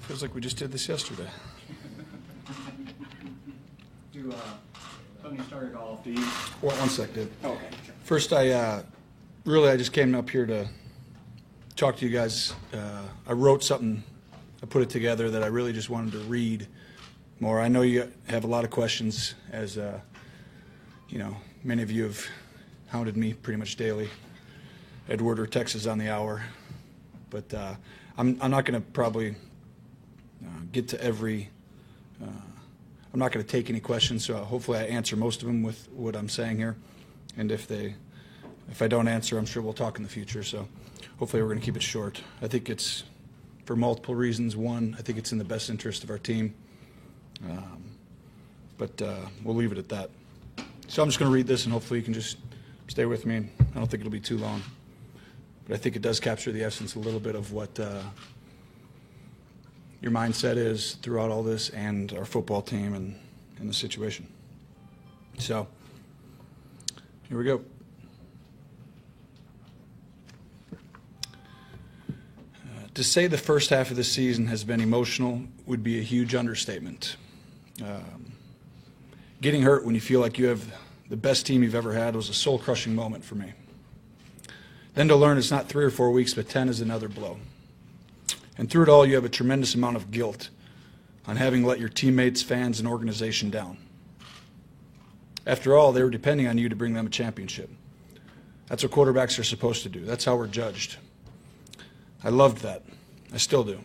Feels like we just did this yesterday. Tony started off. Do you? One sec, Dave. Oh, okay. Sure. First, I just came up here to talk to you guys. I wrote something, I put it together that I really just wanted to read more. I know you have a lot of questions, as many of you have hounded me pretty much daily. Edward or Texas on the hour, but I'm not going to probably get to every. I'm not going to take any questions, so hopefully I answer most of them with what I'm saying here. And if I don't answer, I'm sure we'll talk in the future. So hopefully we're going to keep it short. I think it's for multiple reasons. One, I think it's in the best interest of our team. But we'll leave it at that. So I'm just going to read this, and hopefully you can just stay with me. I don't think it'll be too long. But I think it does capture the essence a little bit of what your mindset is throughout all this, and our football team and the situation. So here we go. To say the first half of the season has been emotional would be a huge understatement. Getting hurt when you feel like you have the best team you've ever had was a soul-crushing moment for me. Then to learn it's not 3 or 4 weeks, but 10 is another blow. And through it all, you have a tremendous amount of guilt on having let your teammates, fans, and organization down. After all, they were depending on you to bring them a championship. That's what quarterbacks are supposed to do. That's how we're judged. I loved that. I still do.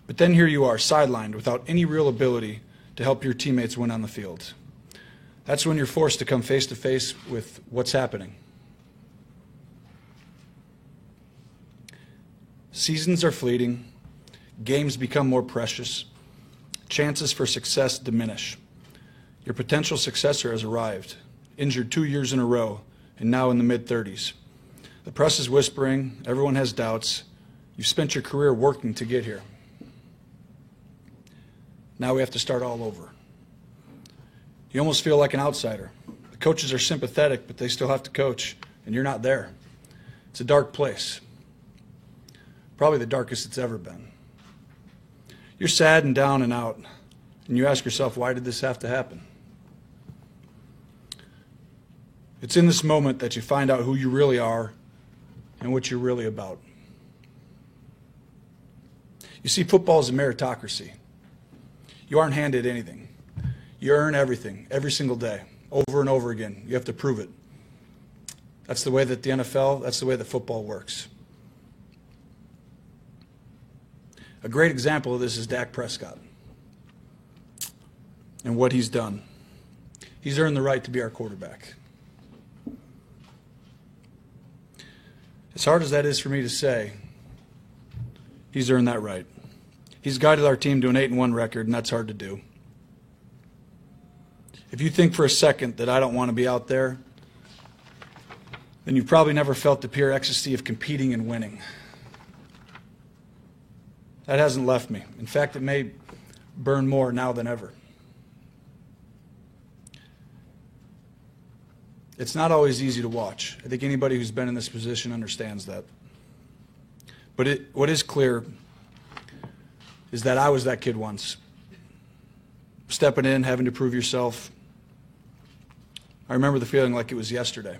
But then here you are, sidelined, without any real ability to help your teammates win on the field. That's when you're forced to come face to face with what's happening. Seasons are fleeting, games become more precious, chances for success diminish. Your potential successor has arrived, injured 2 years in a row, and now in the mid-30s. The press is whispering, everyone has doubts. You've spent your career working to get here. Now we have to start all over. You almost feel like an outsider. The coaches are sympathetic, but they still have to coach, and you're not there. It's a dark place. Probably the darkest it's ever been. You're sad and down and out, and you ask yourself, why did this have to happen? It's in this moment that you find out who you really are and what you're really about. You see, football is a meritocracy. You aren't handed anything. You earn everything, every single day, over and over again. You have to prove it. That's the way that the NFL, that's the way that football works. A great example of this is Dak Prescott and what he's done. He's earned the right to be our quarterback. As hard as that is for me to say, he's earned that right. He's guided our team to an 8-1 record, and that's hard to do. If you think for a second that I don't want to be out there, then you've probably never felt the pure ecstasy of competing and winning. That hasn't left me. In fact, it may burn more now than ever. It's not always easy to watch. I think anybody who's been in this position understands that. But what is clear is that I was that kid once. Stepping in, having to prove yourself. I remember the feeling like it was yesterday.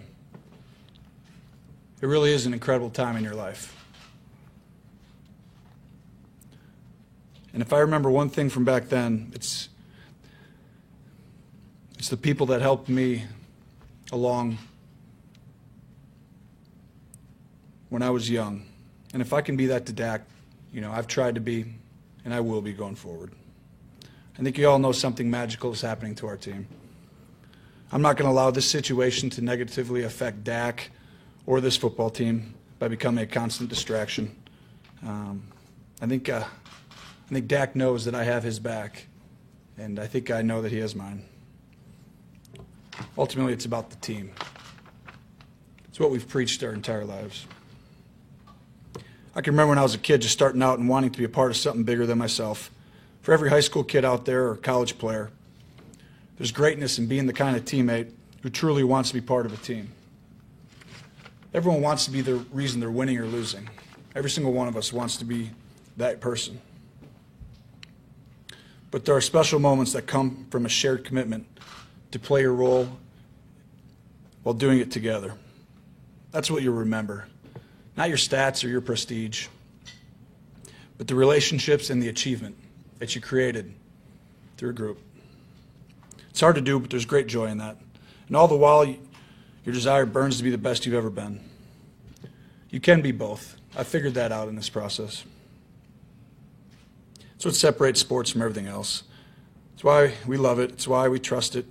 It really is an incredible time in your life. And if I remember one thing from back then, it's the people that helped me along when I was young. And if I can be that to Dak, I've tried to be, and I will be going forward. I think you all know something magical is happening to our team. I'm not going to allow this situation to negatively affect Dak or this football team by becoming a constant distraction. I think Dak knows that I have his back, and I think I know that he has mine. Ultimately, it's about the team. It's what we've preached our entire lives. I can remember when I was a kid just starting out and wanting to be a part of something bigger than myself. For every high school kid out there or college player, there's greatness in being the kind of teammate who truly wants to be part of a team. Everyone wants to be the reason they're winning or losing. Every single one of us wants to be that person. but there are special moments that come from a shared commitment to play your role while doing it together. That's what you'll remember. Not your stats or your prestige, but the relationships and the achievement that you created through a group. It's hard to do, but there's great joy in that. And all the while, your desire burns to be the best you've ever been. You can be both. I figured that out in this process. It's what separates sports from everything else. It's why we love it. It's why we trust it.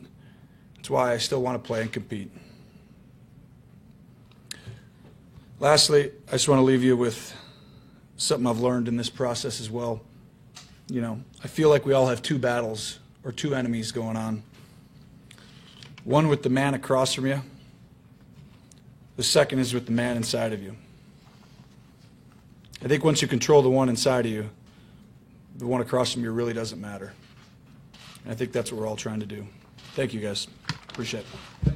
It's why I still want to play and compete. Lastly, I just want to leave you with something I've learned in this process as well. You know, I feel like we all have two battles or two enemies going on. One with the man across from you. The second is with the man inside of you. I think once you control the one inside of you, the one across from you really doesn't matter. And I think that's what we're all trying to do. Thank you, guys. Appreciate it.